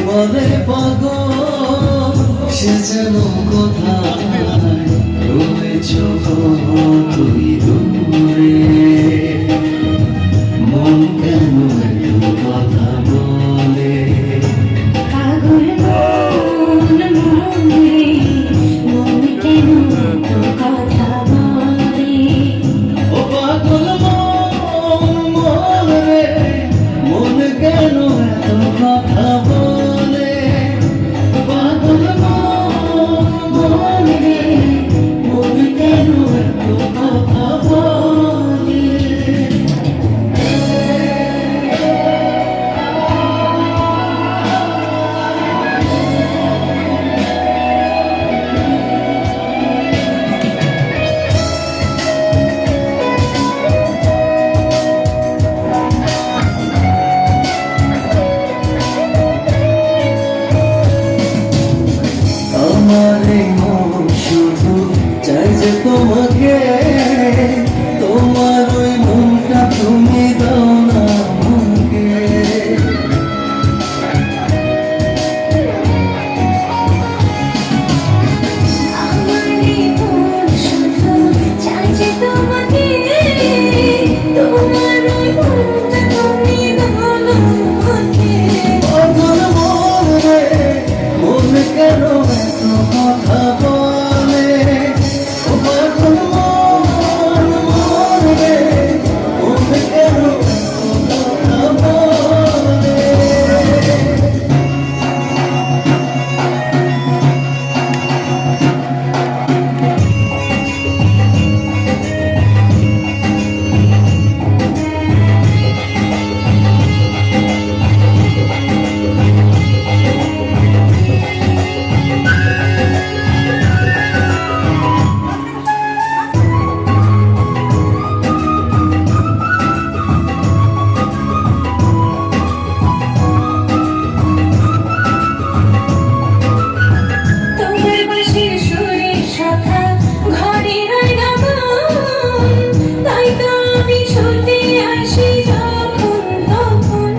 বলে পাগল সে যেন কোথায় রয়েছ তুই দূরে, মন কেন একটু কথা বলে পাগল মন মনে, মন কেন এত কথা বলে? ও পাগল মন মনে, মন কেন এত কথা বলে? পাগল মন মনে, মন কেন এত কথা বলে? আমার এই মন শুধু চাই যে তোমাকে, তোমার ওই মনটা তুমি দাও না আমাকে। আমার এই মন শুধু চাই যে তোমাকে, তোমার ওই মনটা তুমি দাও না আমাকে। পাগল মন রে, মন কেন এত কথা বলে? ও পাগল মন রে, মন কেন এত কথা বলে? তোমার বাঁশির সুরের শাখা ঘরে রয় না মন, তাই তো আমি ছুটে আসি যখন তখন।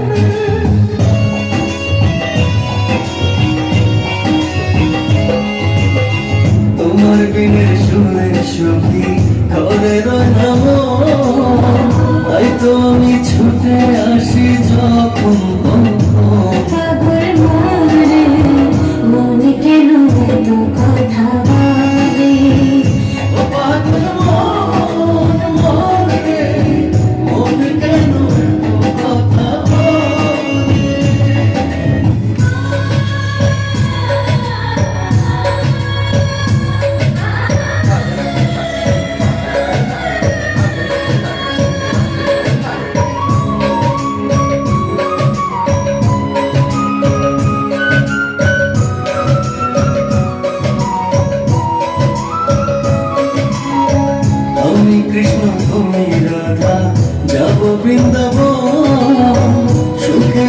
তোমার বিনে সুরের সখী ঘরে রয় না মন, তাই তো আমি ছুটে আসি যখন তখন। পাগল মন রে, মন কেন এত কথা বলে? ও পাগল মন রে, মন কেন এত কথা বলে? আমি কৃষ্ণ তুমি রাধা, যাব বৃন্দাবন, সুখে